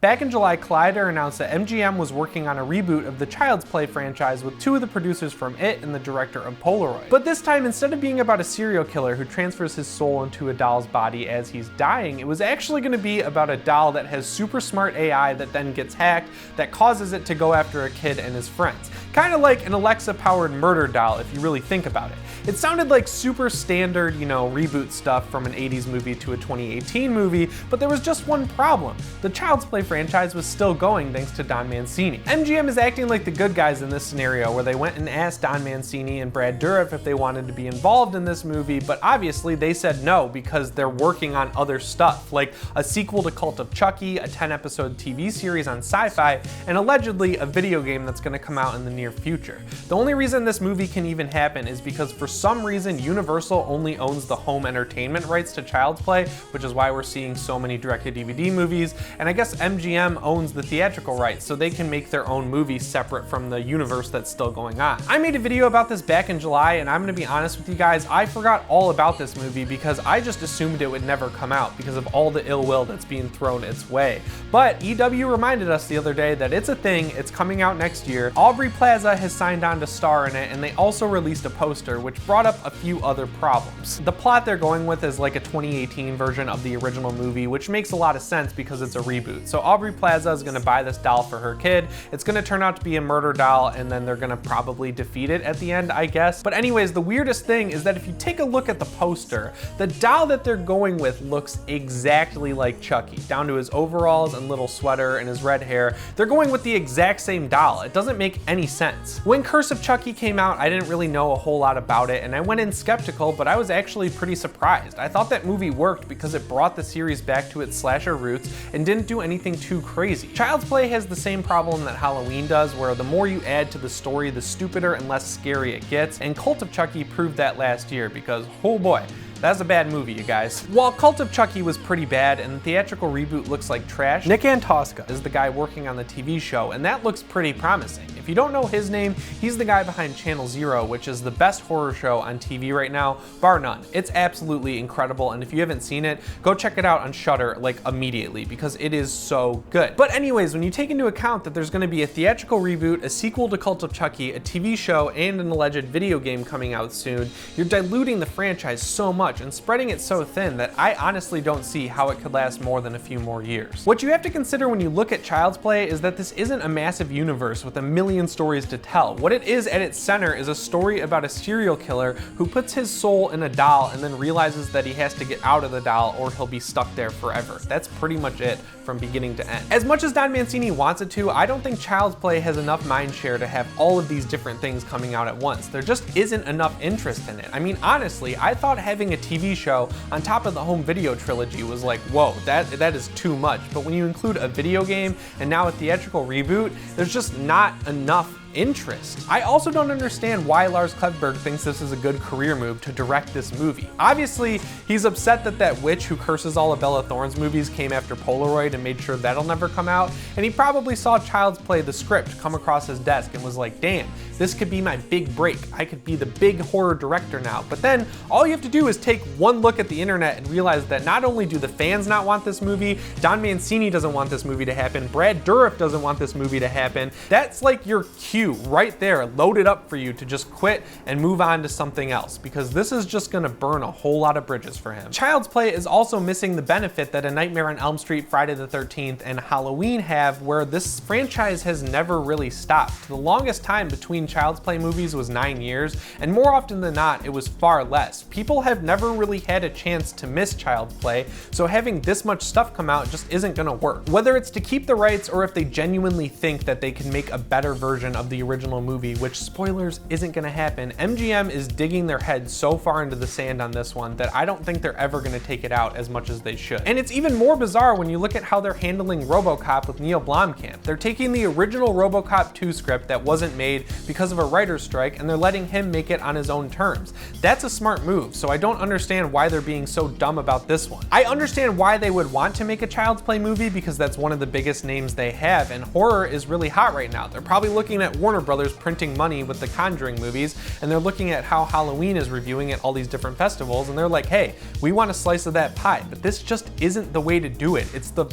Back in July, Collider announced that MGM was working on a reboot of the Child's Play franchise with two of the producers from It and the director of Polaroid. But this time, instead of being about a serial killer who transfers his soul into a doll's body as he's dying, it was actually going to be about a doll that has super smart AI that then gets hacked that causes it to go after a kid and his friends. Kind of like an Alexa-powered murder doll if you really think about it. It sounded like super standard, reboot stuff from an 80s movie to a 2018 movie, but there was just one problem. The Child's Play franchise was still going thanks to Don Mancini. MGM is acting like the good guys in this scenario where they went and asked Don Mancini and Brad Dourif if they wanted to be involved in this movie, but obviously they said no because they're working on other stuff, like a sequel to Cult of Chucky, a 10-episode TV series on Sci-Fi, and allegedly a video game that's going to come out in the near future. The only reason this movie can even happen is because for some reason Universal only owns the home entertainment rights to Child's Play, which is why we're seeing so many direct-to-DVD movies, and I guess MGM owns the theatrical rights, so they can make their own movie separate from the universe that's still going on. I made a video about this back in July, and I'm gonna be honest with you guys, I forgot all about this movie because I just assumed it would never come out because of all the ill will that's being thrown its way. But EW reminded us the other day that it's a thing, it's coming out next year. Aubrey Plaza has signed on to star in it, and they also released a poster, which brought up a few other problems. The plot they're going with is like a 2018 version of the original movie, which makes a lot of sense because it's a reboot. So Aubrey Plaza is gonna buy this doll for her kid. It's gonna turn out to be a murder doll, and then they're gonna probably defeat it at the end, I guess. But anyways, the weirdest thing is that if you take a look at the poster, the doll that they're going with looks exactly like Chucky, down to his overalls and little sweater and his red hair. They're going with the exact same doll. It doesn't make any sense. When Curse of Chucky came out, I didn't really know a whole lot about it, and I went in skeptical, but I was actually pretty surprised. I thought that movie worked because it brought the series back to its slasher roots and didn't do anything too crazy. Child's Play has the same problem that Halloween does, where the more you add to the story, the stupider and less scary it gets, and Cult of Chucky proved that last year because, oh boy, that's a bad movie, you guys. While Cult of Chucky was pretty bad and the theatrical reboot looks like trash, Nick Antosca is the guy working on the TV show, and that looks pretty promising. If you don't know his name, he's the guy behind Channel Zero, which is the best horror show on TV right now, bar none. It's absolutely incredible, and if you haven't seen it, go check it out on Shudder like immediately because it is so good. But anyways, when you take into account that there's gonna be a theatrical reboot, a sequel to Cult of Chucky, a TV show, and an alleged video game coming out soon, you're diluting the franchise so much and spreading it so thin that I honestly don't see how it could last more than a few more years. What you have to consider when you look at Child's Play is that this isn't a massive universe with a million stories to tell. What it is at its center is a story about a serial killer who puts his soul in a doll and then realizes that he has to get out of the doll or he'll be stuck there forever. That's pretty much it from beginning to end. As much as Don Mancini wants it to, I don't think Child's Play has enough mindshare to have all of these different things coming out at once. There just isn't enough interest in it. I mean, honestly, I thought having a TV show on top of the home video trilogy was like, whoa, that is too much. But when you include a video game and now a theatrical reboot, there's just not enough interest. I also don't understand why Lars Klevberg thinks this is a good career move to direct this movie. Obviously, he's upset that that witch who curses all of Bella Thorne's movies came after Polaroid and made sure that'll never come out, and he probably saw Child's Play, the script, come across his desk and was like, damn, this could be my big break. I could be the big horror director now. But then all you have to do is take one look at the internet and realize that not only do the fans not want this movie, Don Mancini doesn't want this movie to happen, Brad Dourif doesn't want this movie to happen. That's like your cue right there, loaded up for you to just quit and move on to something else, because this is just gonna burn a whole lot of bridges for him. Child's Play is also missing the benefit that A Nightmare on Elm Street, Friday the 13th, and Halloween have, where this franchise has never really stopped. The longest time between Child's Play movies was 9 years, and more often than not, it was far less. People have never really had a chance to miss Child's Play, so having this much stuff come out just isn't gonna work. Whether it's to keep the rights or if they genuinely think that they can make a better version of the original movie, which, spoilers, isn't gonna happen, MGM is digging their head so far into the sand on this one that I don't think they're ever gonna take it out as much as they should. And it's even more bizarre when you look at how they're handling RoboCop with Neil Blomkamp. They're taking the original RoboCop 2 script that wasn't made because of a writer's strike, and they're letting him make it on his own terms. That's a smart move, so I don't understand why they're being so dumb about this one. I understand why they would want to make a Child's Play movie because that's one of the biggest names they have, and horror is really hot right now. They're probably looking at Warner Brothers printing money with the Conjuring movies, and they're looking at how Halloween is reviewing at all these different festivals, and they're like, hey, we want a slice of that pie, but this just isn't the way to do it. It's the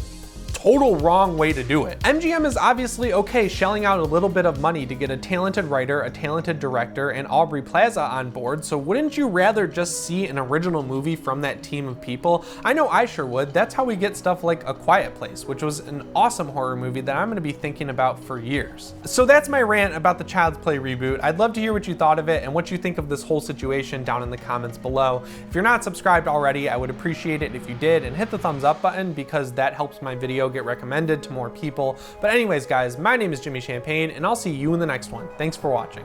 total wrong way to do it. MGM is obviously okay shelling out a little bit of money to get a talented writer, a talented director, and Aubrey Plaza on board, so wouldn't you rather just see an original movie from that team of people? I know I sure would. That's how we get stuff like A Quiet Place, which was an awesome horror movie that I'm gonna be thinking about for years. So that's my rant about the Child's Play reboot. I'd love to hear what you thought of it and what you think of this whole situation down in the comments below. If you're not subscribed already, I would appreciate it if you did, and hit the thumbs up button because that helps my video get recommended to more people. But anyways guys, my name is Jimmy Champagne and I'll see you in the next one. Thanks for watching.